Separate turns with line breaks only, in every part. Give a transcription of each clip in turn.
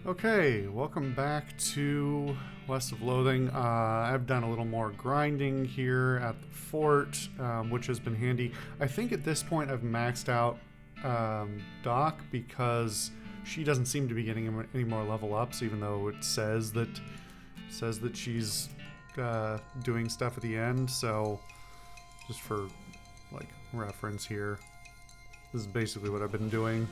Okay, welcome back to West of Loathing. I've done a little more grinding here at the fort, which has been handy. I think at this point I've maxed out Doc because she doesn't seem to be getting any more level ups, even though it says that she's doing stuff at the end. So just for like reference here, this is basically what I've been doing.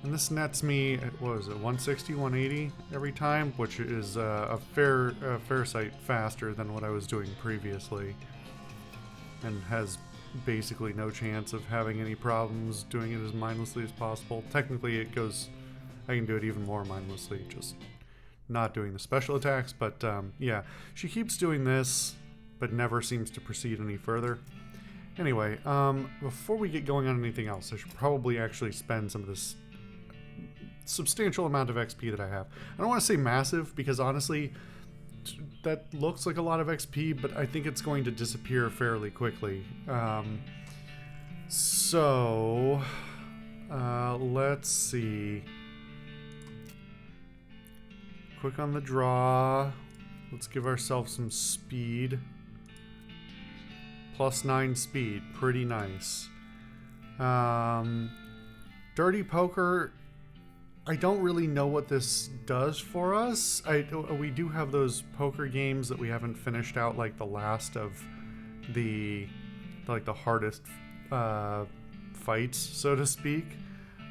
And this nets me, what was it, 160, 180 every time, which is a fair sight faster than what I was doing previously, and has basically no chance of having any problems doing it as mindlessly as possible. Technically, it goes, I can do it even more mindlessly, just not doing the special attacks. But yeah, she keeps doing this, but never seems to proceed any further. Anyway, before we get going on anything else, I should probably actually spend some of this substantial amount of XP that I have. I don't want to say massive because honestly that looks like a lot of XP, but I think it's going to disappear fairly quickly. Let's see. Quick on the draw. Let's give ourselves some speed. +9 speed, pretty nice. Dirty Poker, I don't really know what this does for us. We do have those poker games that we haven't finished out, like the last of the hardest fights, so to speak.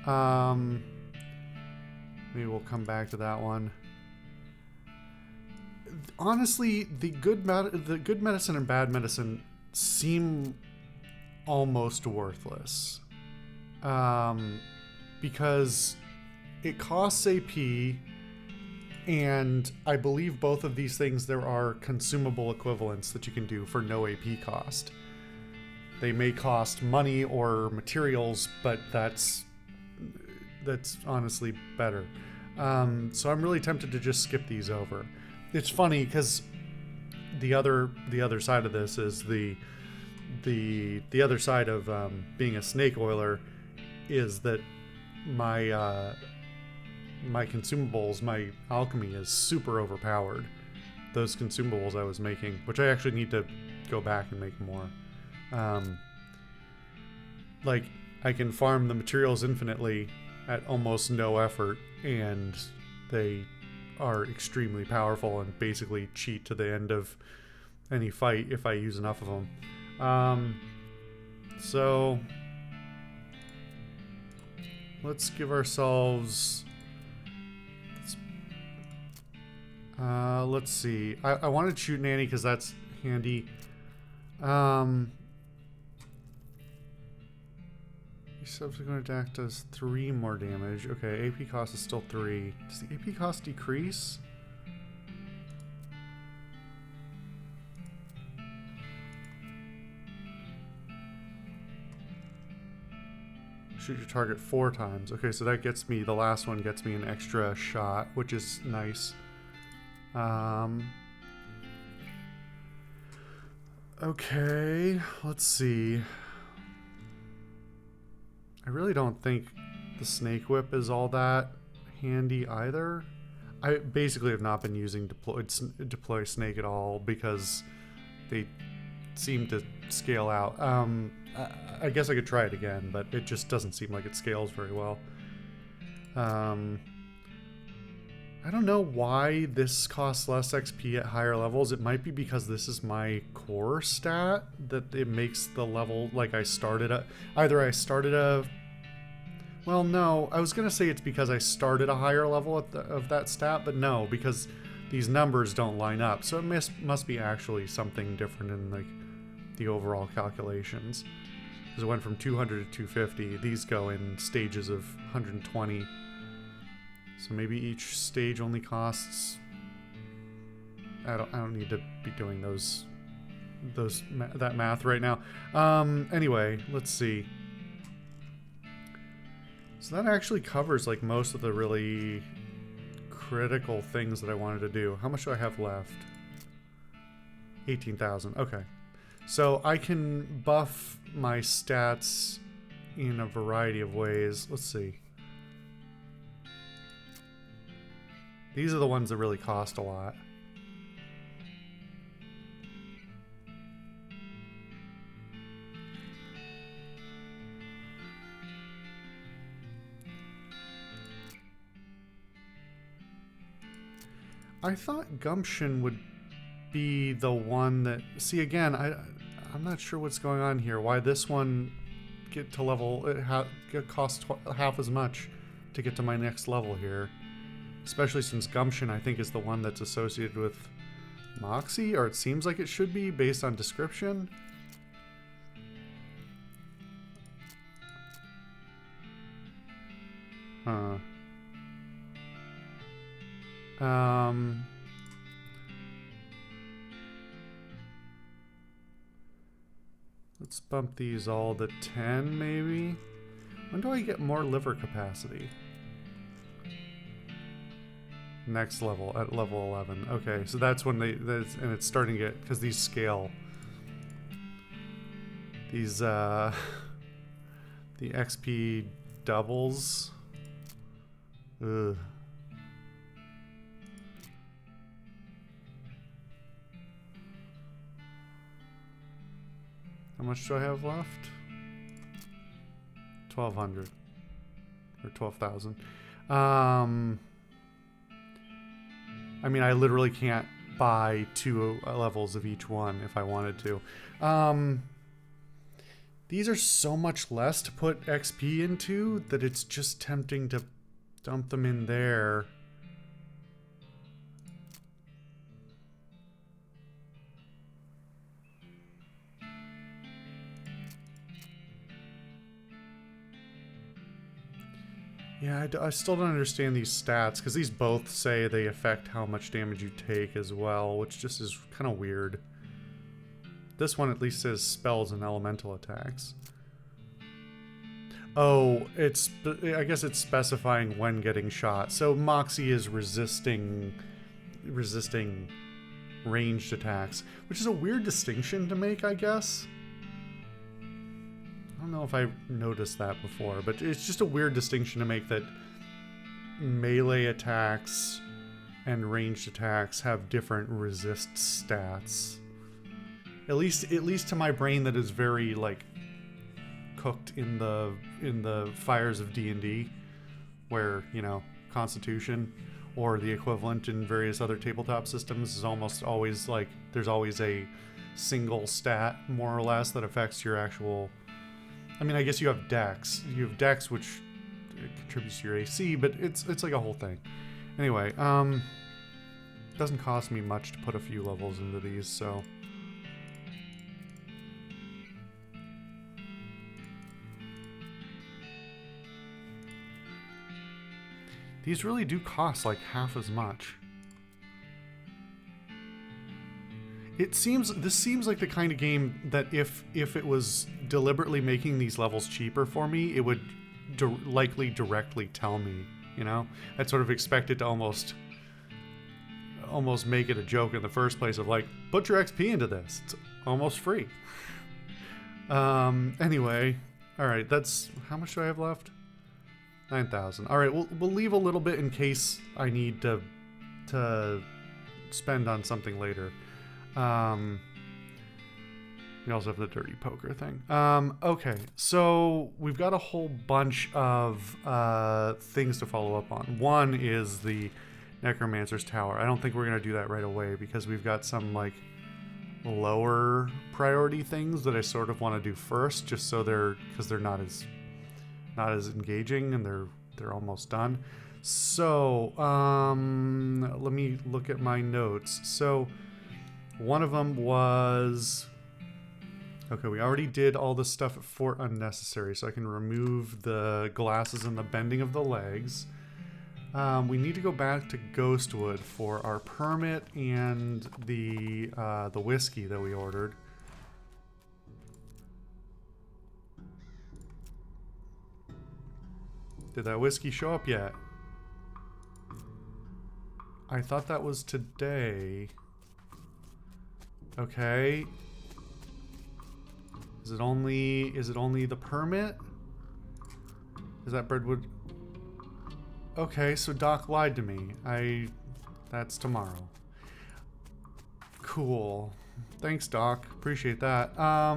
Maybe we'll come back to that one. Honestly, the good medicine and bad medicine seem almost worthless, because it costs AP, and I believe both of these things there are consumable equivalents that you can do for no AP cost. They may cost money or materials, but that's honestly better. So I'm really tempted to just skip these over. It's funny because the other side of this is the other side of being a snake oiler is that my consumables, my alchemy is super overpowered. Those consumables I was making, which I actually need to go back and make more. Like, I can farm the materials infinitely at almost no effort, and they are extremely powerful and basically cheat to the end of any fight if I use enough of them. So let's give ourselves, let's see. I wanted to shoot Nanny because that's handy. Subsequent attack does 3 more damage. Okay, AP cost is still 3. Does the AP cost decrease? Shoot your target 4 times. Okay, so that gets me, the last one gets me an extra shot, which is nice. Okay, let's see. I really don't think the Snake Whip is all that handy either. I basically have not been using deploy snake at all because they seem to scale out. I guess I could try it again, but it just doesn't seem like it scales very well. I don't know why this costs less XP at higher levels. It might be because this is my core stat that it makes the level, like I started a, well, no, I was going to say it's because I started a higher level of that stat, but no, because these numbers don't line up. So it must be actually something different in like the overall calculations. Because it went from 200 to 250. These go in stages of 120. So maybe each stage only costs, I don't need to be doing that math right now. Anyway, let's see. So that actually covers like most of the really critical things that I wanted to do. How much do I have left? 18,000. Okay. So I can buff my stats in a variety of ways. Let's see. These are the ones that really cost a lot. I thought Gumption would be the one that... See, again, I'm not sure what's going on here. Why this one get to level... It costs half as much to get to my next level here. Especially since Gumption, I think, is the one that's associated with Moxie, or it seems like it should be based on description. Huh. Let's bump these all to 10, maybe? When do I get more liver capacity? Next level, at level 11. Okay, so that's when and it's starting to get, because these scale. These, the XP doubles. Ugh. How much do I have left? 1,200. Or 12,000. I mean, I literally can't buy 2 levels of each one if I wanted to. These are so much less to put XP into that it's just tempting to dump them in there. Yeah, I still don't understand these stats, because these both say they affect how much damage you take as well, which just is kind of weird. This one at least says spells and elemental attacks. Oh, I guess it's specifying when getting shot. So Moxie is resisting ranged attacks, which is a weird distinction to make, I guess. I don't know if I noticed that before, but it's just a weird distinction to make, that melee attacks and ranged attacks have different resist stats. At least to my brain, that is very like cooked in the fires of D&D, where, you know, Constitution or the equivalent in various other tabletop systems is almost always like there's always a single stat more or less that affects your actual. I mean, I guess you have Dex. You have Dex, which contributes to your AC, but it's like a whole thing. Anyway, it doesn't cost me much to put a few levels into these, so. These really do cost like half as much. This seems like the kind of game that if it was deliberately making these levels cheaper for me, it would likely directly tell me, you know? I'd sort of expect it to almost make it a joke in the first place of like, put your XP into this. It's almost free. Anyway, all right, that's, how much do I have left? 9,000. All right, we'll leave a little bit in case I need to spend on something later. We also have the dirty poker thing. Okay, so we've got a whole bunch of things to follow up on. One is the Necromancer's Tower. I don't think we're gonna do that right away because we've got some like lower priority things that I sort of want to do first, just so because they're not as engaging and they're almost done. So let me look at my notes. So one of them was, okay, we already did all the stuff at Fort Unnecessary, so I can remove the glasses and the bending of the legs. We need to go back to Ghostwood for our permit and the whiskey that we ordered. Did that whiskey show up yet? I thought that was today. Okay. Is it only the permit? Is that Birdwood? Okay, so Doc lied to me. That's tomorrow. Cool. Thanks, Doc. Appreciate that. I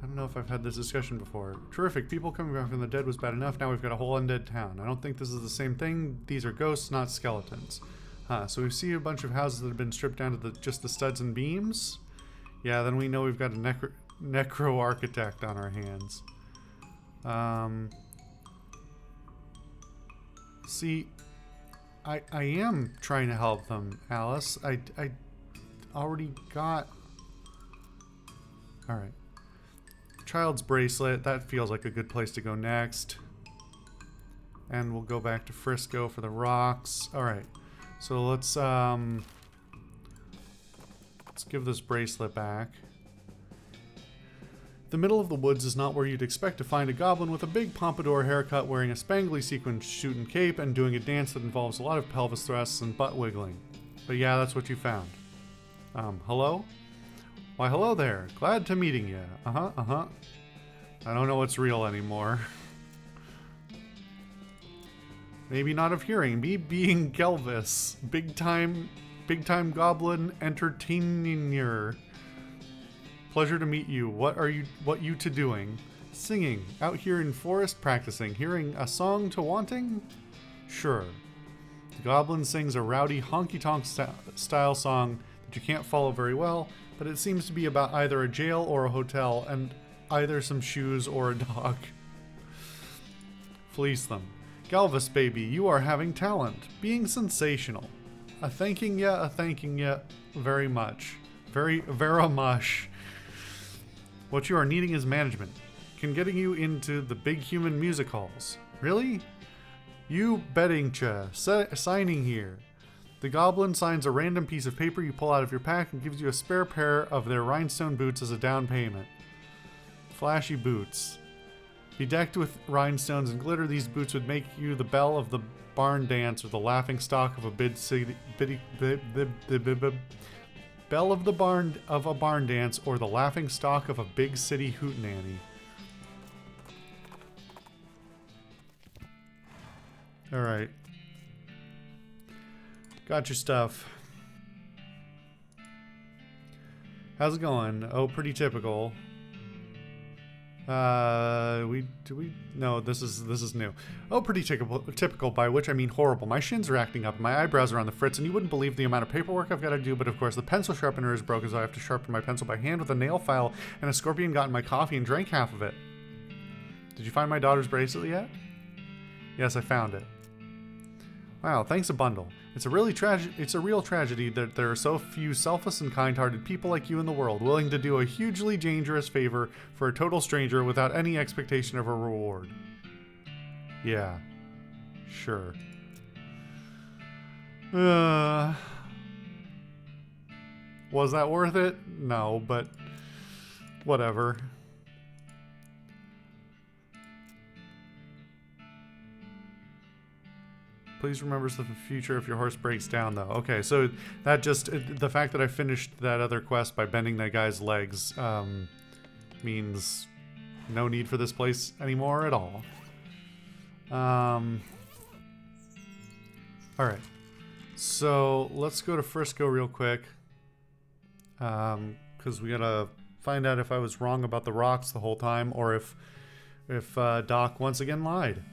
don't know if I've had this discussion before. Terrific. People coming back from the dead was bad enough. Now we've got a whole undead town. I don't think this is the same thing. These are ghosts, not skeletons. Huh. So we see a bunch of houses that have been stripped down to just the studs and beams. Yeah, then we know we've got a necro architect on our hands. See, I am trying to help them, Alice. I already got... Alright. Child's bracelet. That feels like a good place to go next. And we'll go back to Frisco for the rocks. Alright. So let's give this bracelet back. The middle of the woods is not where you'd expect to find a goblin with a big pompadour haircut, wearing a spangly sequined suit and cape, and doing a dance that involves a lot of pelvis thrusts and butt wiggling. But yeah, that's what you found. Hello? Why, hello there. Glad to meeting you. I don't know what's real anymore. Maybe not of hearing. Me being Gelvis. Big time goblin entertainer. Pleasure to meet you. What you two doing? Singing. Out here in forest practicing. Hearing a song to wanting? Sure. The goblin sings a rowdy honky-tonk style song that you can't follow very well, but it seems to be about either a jail or a hotel, and either some shoes or a dog. Fleece them. Galvis, baby, you are having talent. Being sensational. A thanking ya very much. Very much. What you are needing is management. Can getting you into the big human music halls. Really? You bettingcha. Signing here. The goblin signs a random piece of paper you pull out of your pack and gives you a spare pair of their rhinestone boots as a down payment. Flashy boots. Bedecked with rhinestones and glitter, these boots would make you the belle of the barn dance or the laughing stock of a belle of the barn of a barn dance or the laughing stock of a big city hootenanny. All right. Got your stuff. How's it going? Oh, pretty typical. No, this is new. Oh, pretty typical, by which I mean horrible. My shins are acting up, and my eyebrows are on the fritz, and you wouldn't believe the amount of paperwork I've got to do, but of course the pencil sharpener is broken, so I have to sharpen my pencil by hand with a nail file, and a scorpion got in my coffee and drank half of it. Did you find my daughter's bracelet yet? Yes, I found it. Wow, thanks a bundle. It's a real tragedy that there are so few selfless and kind-hearted people like you in the world, willing to do a hugely dangerous favor for a total stranger without any expectation of a reward. Yeah. Sure. Was that worth it? No, but whatever. Please remember the future if your horse breaks down, though. Okay, so that just... the fact that I finished that other quest by bending that guy's legs means no need for this place anymore at all. Alright. So, let's go to Frisco real quick. Because we gotta find out if I was wrong about the rocks the whole time, or if Doc once again lied.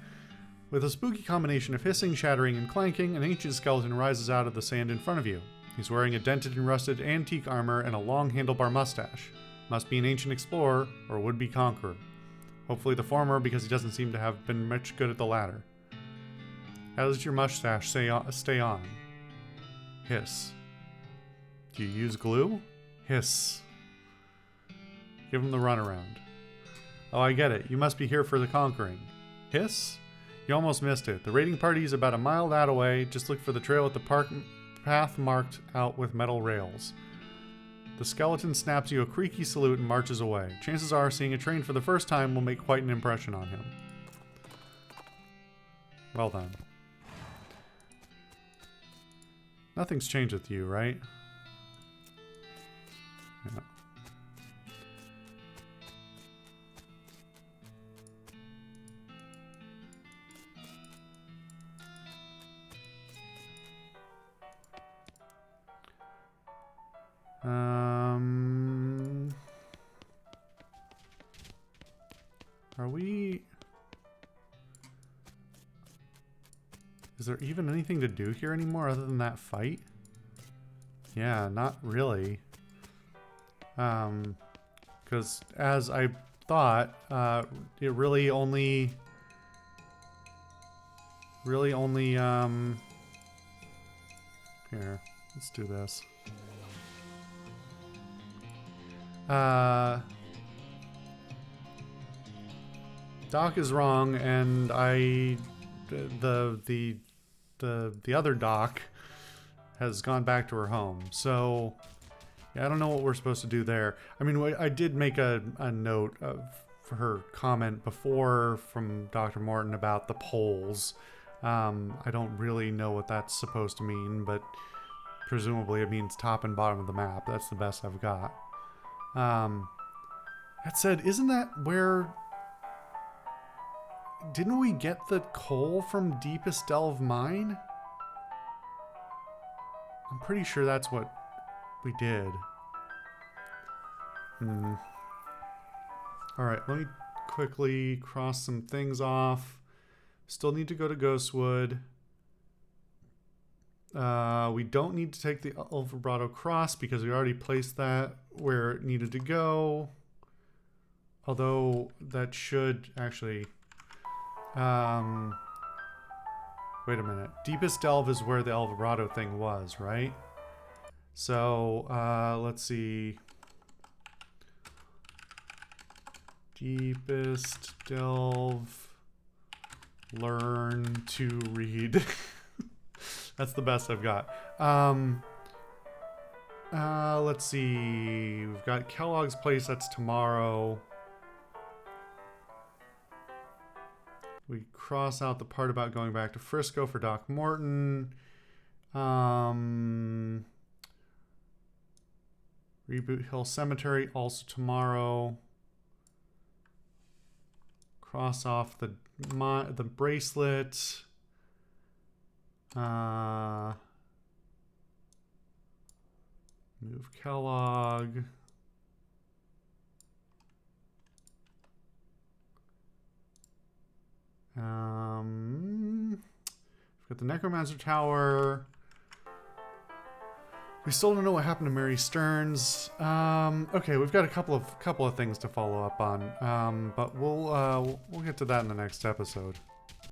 With a spooky combination of hissing, shattering, and clanking, an ancient skeleton rises out of the sand in front of you. He's wearing a dented and rusted antique armor and a long handlebar mustache. Must be an ancient explorer or would-be conqueror. Hopefully the former, because he doesn't seem to have been much good at the latter. How does your mustache stay on? Hiss. Do you use glue? Hiss. Give him the runaround. Oh, I get it. You must be here for the conquering. Hiss? You almost missed it. The raiding party is about a mile that away. Just look for the trail at the path marked out with metal rails. The skeleton snaps you a creaky salute and marches away. Chances are seeing a train for the first time will make quite an impression on him. Well done. Nothing's changed with you, right? Yeah. Are we... Is there even anything to do here anymore other than that fight? Yeah, not really. Because as I thought, it really only... Here, let's do this. Doc is wrong, and the other Doc has gone back to her home. So, yeah, I don't know what we're supposed to do there. I mean, I did make a note of her comment before from Dr. Morton about the poles. I don't really know what that's supposed to mean, but presumably it means top and bottom of the map. That's the best I've got. That said, isn't that where... Didn't we get the coal from Deepest Delve Mine? I'm pretty sure that's what we did. Alright, let me quickly cross some things off. Still need to go to Ghostwood. We don't need to take the El Vibrato Cross because we already placed that where it needed to go. Although that should actually... wait a minute. Deepest Delve is where the El Vibrato thing was, right? So, let's see. Deepest Delve. Learn to read. That's the best I've got. Let's see. We've got Kellogg's Place. That's tomorrow. We cross out the part about going back to Frisco for Doc Morton. Reboot Hill Cemetery, also tomorrow. Cross off the bracelet. Move Kellogg. We've got the Necromancer Tower. We still don't know what happened to Mary Stearns. Okay, we've got a couple of things to follow up on. But we'll get to that in the next episode.